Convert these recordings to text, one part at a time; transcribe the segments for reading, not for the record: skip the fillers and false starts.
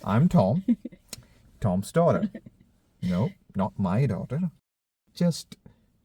I'm Tom, Tom's daughter. No, not my daughter. Just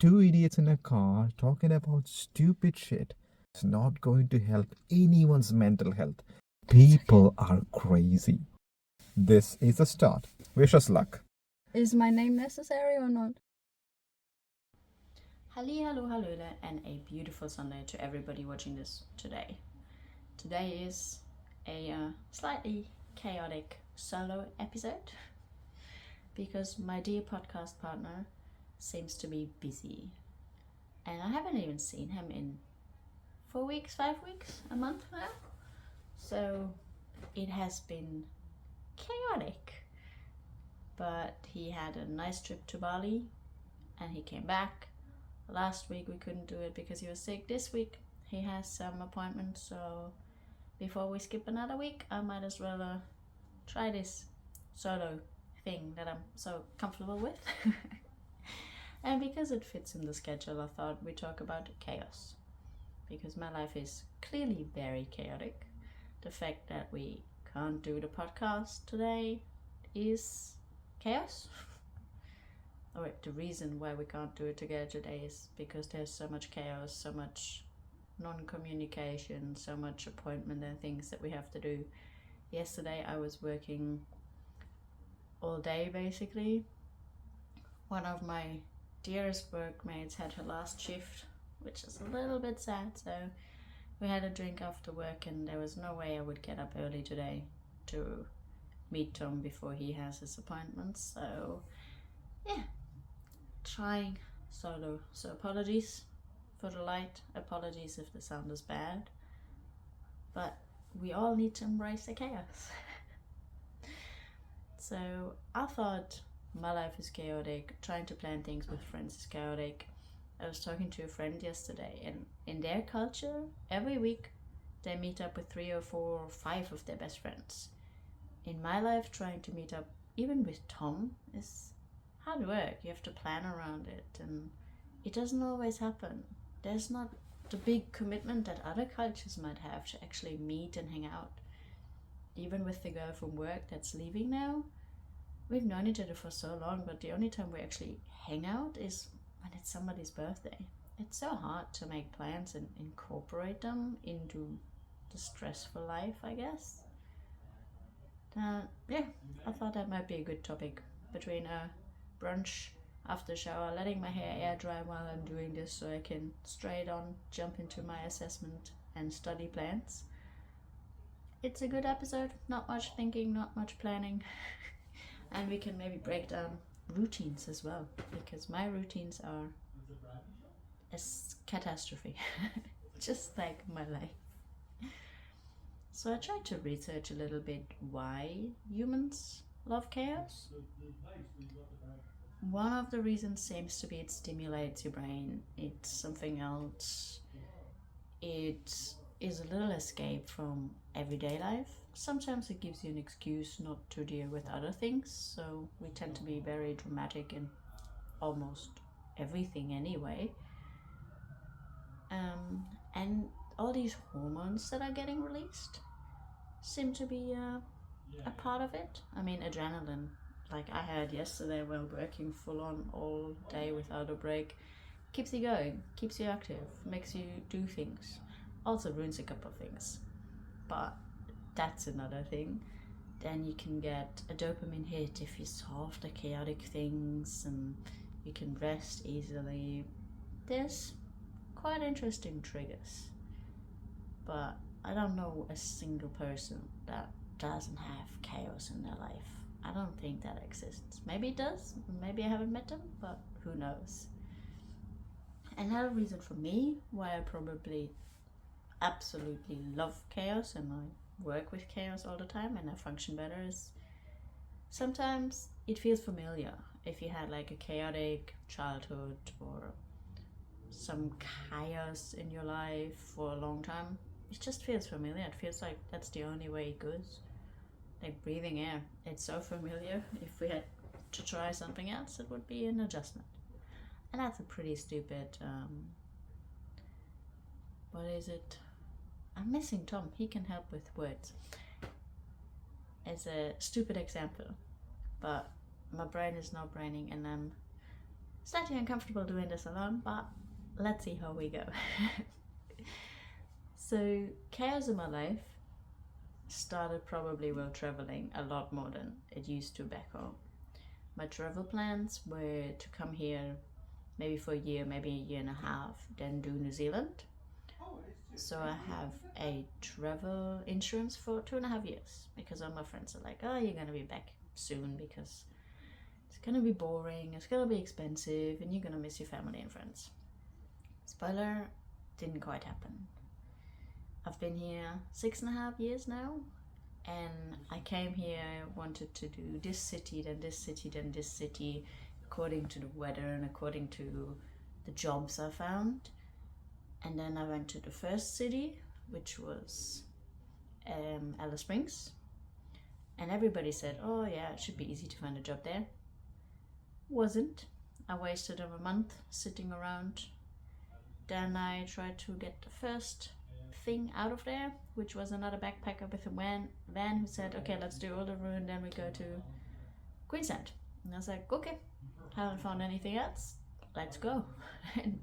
two idiots in a car talking about stupid shit. It's not going to help anyone's mental health. People are crazy. This is the start. Wish us luck. Is my name necessary or not? Hello, hallöle, and a beautiful Sunday to everybody watching this today. Today is a slightly chaotic solo episode because my dear podcast partner seems to be busy, and I haven't even seen him in 4 weeks, 5 weeks, a month now. So it has been chaotic, but he had a nice trip to Bali and he came back. Last week we couldn't do it because he was sick. This week he has some appointments, so before we skip another week, I might as well try this solo thing that I'm so comfortable with. And because it fits in the schedule, I thought we'd talk about chaos, because my life is clearly very chaotic. The fact that we can't do the podcast today is chaos. Or the reason why we can't do it together today is because there's so much chaos, so much non-communication, so much appointment and things that we have to do. Yesterday I was working all day basically. One of my dearest workmates had her last shift, which is a little bit sad, so we had a drink after work and there was no way I would get up early today to meet Tom before he has his appointments. So yeah, trying solo. So apologies for the light, apologies if the sound is bad, but we all need to embrace the chaos. So I thought my life is chaotic, trying to plan things with friends is chaotic. I was talking to a friend yesterday, and in their culture, every week they meet up with 3 or 4 or 5 of their best friends. In my life, trying to meet up even with Tom is hard work. You have to plan around it, and it doesn't always happen. There's not the big commitment that other cultures might have to actually meet and hang out. Even with the girl from work that's leaving now, we've known each other for so long, but the only time we actually hang out is when it's somebody's birthday. It's so hard to make plans and incorporate them into the stressful life, I guess. Yeah, I thought that might be a good topic between a brunch, after shower, letting my hair air dry while I'm doing this so I can straight on jump into my assessment and study plans. It's a good episode, not much thinking, not much planning. And we can maybe break down routines as well, because my routines are a catastrophe, just like my life. So I tried to research a little bit why humans love chaos. One of the reasons seems to be it stimulates your brain. It's something else. It is a little escape from everyday life. Sometimes it gives you an excuse not to deal with other things, so we tend to be very dramatic in almost everything anyway. And all these hormones that are getting released seem to be a part of it. I mean, adrenaline, like I had yesterday while working full on all day without a break, keeps you going, keeps you active, makes you do things. Also ruins a couple of things, but that's another thing. Then you can get a dopamine hit if you solve the chaotic things, and you can rest easily. There's quite interesting triggers, but I don't know a single person that doesn't have chaos in their life. I don't think that exists. Maybe it does, maybe I haven't met them, but who knows. Another reason for me why I probably absolutely love chaos and I work with chaos all the time and I function better is sometimes it feels familiar. If you had like a chaotic childhood or some chaos in your life for a long time, it just feels familiar. It feels like that's the only way it goes. Like breathing air, it's so familiar. If we had to try something else, it would be an adjustment. And that's a pretty stupid, what is it? I'm missing Tom, he can help with words. as a stupid example, but my brain is not braining and I'm slightly uncomfortable doing this alone, but let's see how we go. So chaos in my life started probably while traveling a lot more than it used to back home. My travel plans were to come here maybe for a year, maybe a year and a half, then do New Zealand. So I have a travel insurance for 2.5 years because all my friends are like, oh, you're gonna be back soon because it's gonna be boring, it's gonna be expensive, and you're gonna miss your family and friends. Spoiler, didn't quite happen. I've been here 6.5 years now, and I came here, wanted to do this city, then this city, then this city, according to the weather and according to the jobs I found. And then I went to the first city, which was Alice Springs. And everybody said, oh yeah, it should be easy to find a job there. Wasn't. I wasted a month sitting around. Then I tried to get the first thing out of there, which was another backpacker with a van who said, okay, let's do Uluru and then we go to Queensland. And I was like, okay, haven't found anything else, let's go. And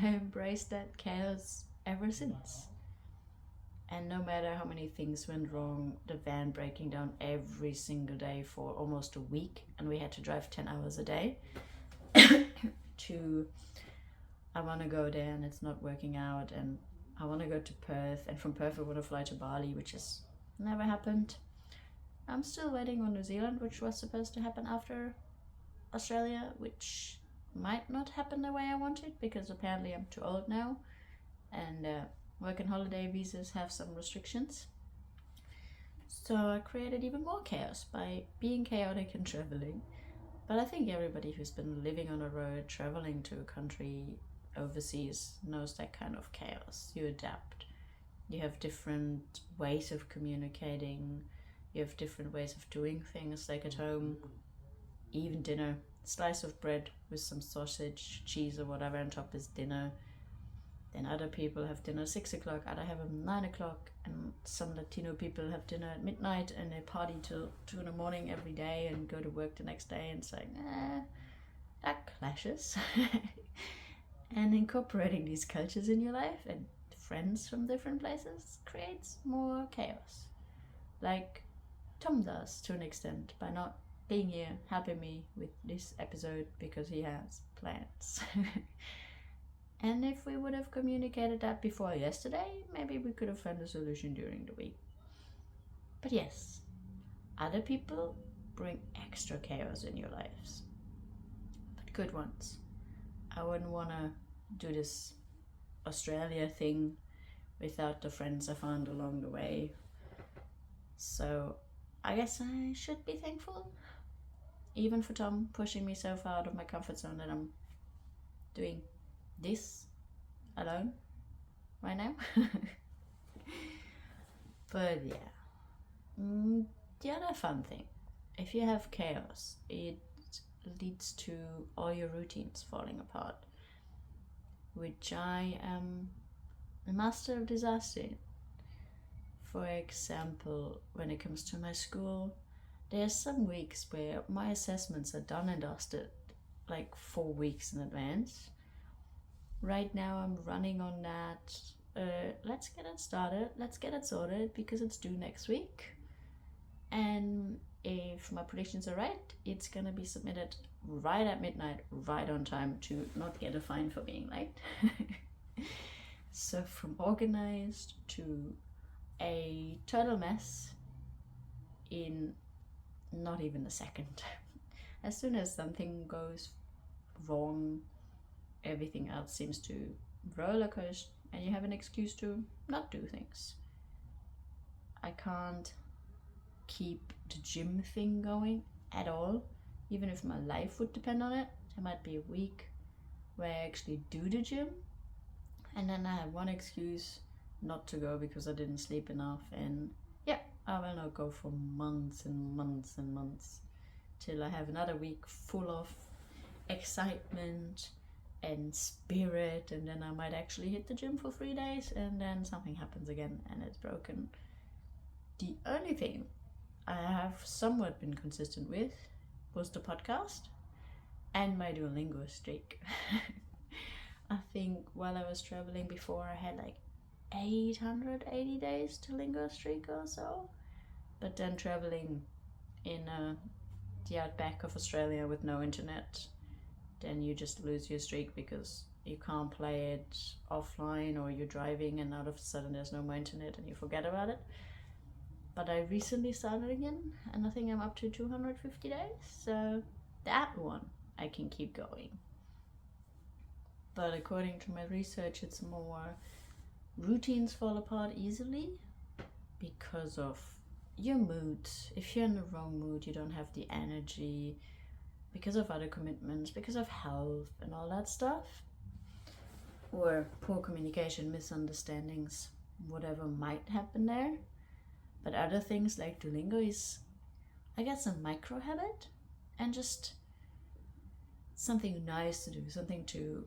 I embraced that chaos ever since. And no matter how many things went wrong, the van breaking down every single day for almost a week, and we had to drive 10 hours a day to I want to go there and it's not working out, and I want to go to Perth, and from Perth I want to fly to Bali, which has never happened. I'm still waiting on New Zealand, which was supposed to happen after Australia, which might not happen the way I wanted because apparently I'm too old now, and work and holiday visas have some restrictions. So I created even more chaos by being chaotic and traveling. But I think everybody who's been living on a road, traveling to a country overseas knows that kind of chaos. You adapt. You have different ways of communicating. You have different ways of doing things, like at home, even dinner. Slice of bread with some sausage, cheese or whatever on top is dinner. Then other people have dinner at 6 o'clock, other have them 9 o'clock, and some Latino people have dinner at midnight and they party till 2 in the morning every day and go to work the next day, and it's like, that clashes. And incorporating these cultures in your life and friends from different places creates more chaos. Like Tom does to an extent by not being here helping me with this episode because he has plans. And if we would have communicated that before yesterday, maybe we could have found a solution during the week. But yes, other people bring extra chaos in your lives, but good ones. I wouldn't want to do this Australia thing without the friends I found along the way. So I guess I should be thankful, even for Tom pushing me so far out of my comfort zone that I'm doing this alone right now. But yeah, the other fun thing, if you have chaos, it leads to all your routines falling apart, which I am a master of disaster in. For example, when it comes to my school, there are some weeks where my assessments are done and dusted like 4 weeks in advance. Right now I'm running on that. Let's get it started, let's get it sorted because it's due next week. And if my predictions are right, it's gonna be submitted right at midnight, right on time, to not get a fine for being late. So from organized to a total mess in not even a second. As soon as something goes wrong, everything else seems to roller coaster and you have an excuse to not do things. I can't keep the gym thing going at all, even if my life would depend on it. There might be a week where I actually do the gym and then I have one excuse not to go because I didn't sleep enough, and yeah, I will not go for months and months and months till I have another week full of excitement and spirit, and then I might actually hit the gym for 3 days and then something happens again and it's broken. The only thing I have somewhat been consistent with was the podcast and my Duolingo streak. I think while I was traveling before, I had like 880 days to Lingo streak or so. But then traveling in the outback of Australia with no internet, then you just lose your streak because you can't play it offline, or you're driving and all of a sudden there's no more internet and you forget about it. But I recently started again, and I think I'm up to 250 days, so that one I can keep going. But according to my research, it's more routines fall apart easily because of your mood. If you're in the wrong mood, you don't have the energy, because of other commitments, because of health and all that stuff, or poor communication, misunderstandings, whatever might happen there. But other things like Duolingo is, I guess, a micro habit and just something nice to do, something to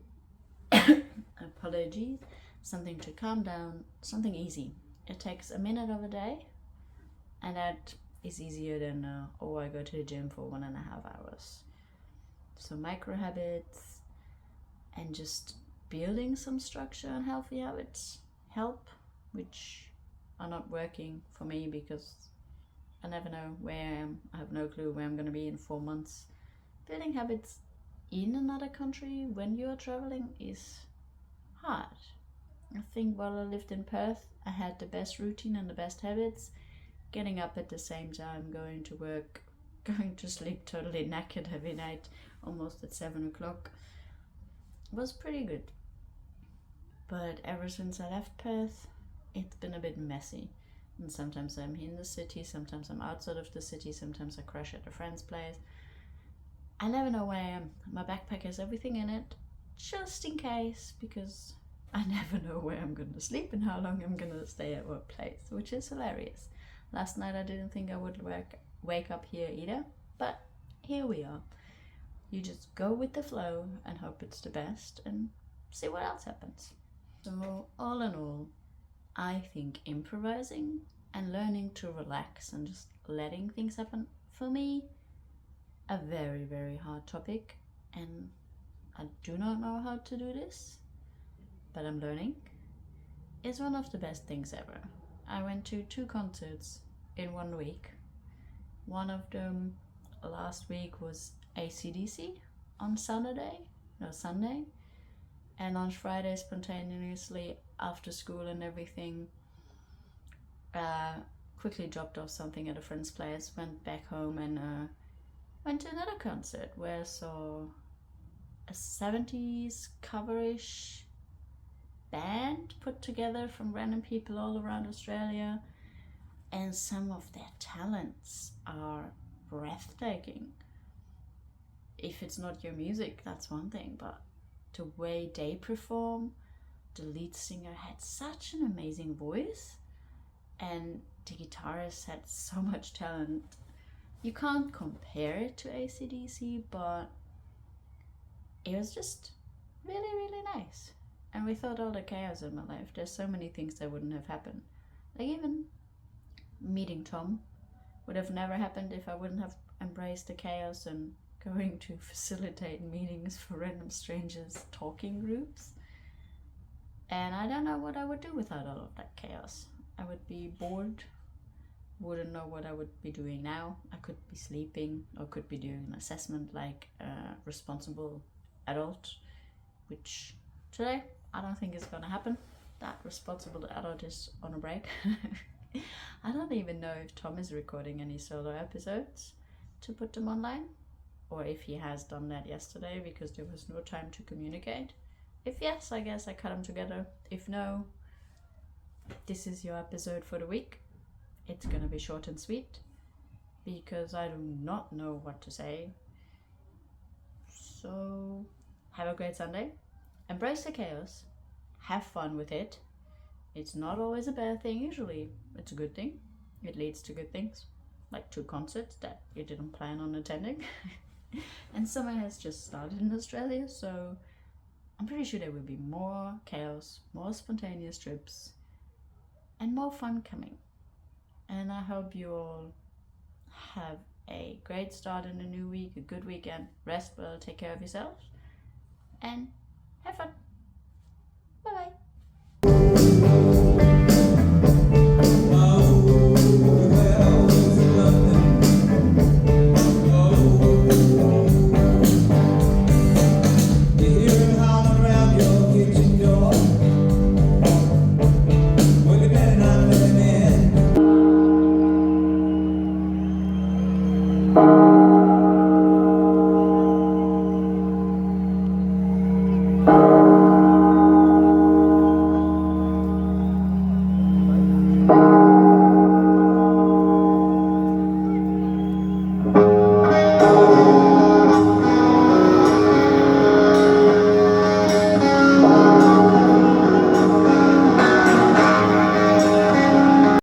apologies, something to calm down, something easy. It takes a minute of a day, and that is easier than I go to the gym for 1.5 hours. So micro habits and just building some structure and healthy habits help, which are not working for me because I never know where I am. I have no clue where I'm going to be in 4 months. Building habits in another country when you're traveling is hard. I think while I lived in Perth, I had the best routine and the best habits. Getting up at the same time, going to work, going to sleep totally knackered every night, almost at 7 o'clock, was pretty good. But ever since I left Perth, it's been a bit messy. And sometimes I'm in the city, sometimes I'm outside of the city, sometimes I crash at a friend's place. I never know where I am. My backpack has everything in it, just in case, because I never know where I'm going to sleep and how long I'm going to stay at what place, which is hilarious. Last night I didn't think I would wake up here either, but here we are. You just go with the flow and hope it's the best and see what else happens. So all in all, I think improvising and learning to relax and just letting things happen, for me, a very, very hard topic, and I do not know how to do this, but I'm learning. It's one of the best things ever. I went to 2 concerts in 1 week. One of them last week was AC/DC on Sunday, and on Friday, spontaneously after school and everything, quickly dropped off something at a friend's place, went back home and went to another concert where I saw a 70s coverish band put together from random people all around Australia, and some of their talents are breathtaking. If it's not your music, that's one thing, but the way they perform, the lead singer had such an amazing voice, and the guitarist had so much talent. You can't compare it to AC/DC, but it was just really, really nice. And without all the chaos in my life, there's so many things that wouldn't have happened. Like even meeting Tom would have never happened if I wouldn't have embraced the chaos and going to facilitate meetings for random strangers, talking groups. And I don't know what I would do without all of that chaos. I would be bored, wouldn't know what I would be doing now. I could be sleeping or could be doing an assessment like a responsible adult, which today I don't think is going to happen. That responsible adult is on a break. I don't even know if Tom is recording any solo episodes to put them online, or if he has done that yesterday because there was no time to communicate. If yes, I guess I cut them together. If no, this is your episode for the week. It's gonna be short and sweet because I do not know what to say. So have a great Sunday. Embrace the chaos. Have fun with it. It's not always a bad thing. Usually it's a good thing. It leads to good things, like 2 concerts that you didn't plan on attending. And summer has just started in Australia, so I'm pretty sure there will be more chaos, more spontaneous trips, and more fun coming. And I hope you all have a great start in the new week, a good weekend, rest well, take care of yourselves, and have fun.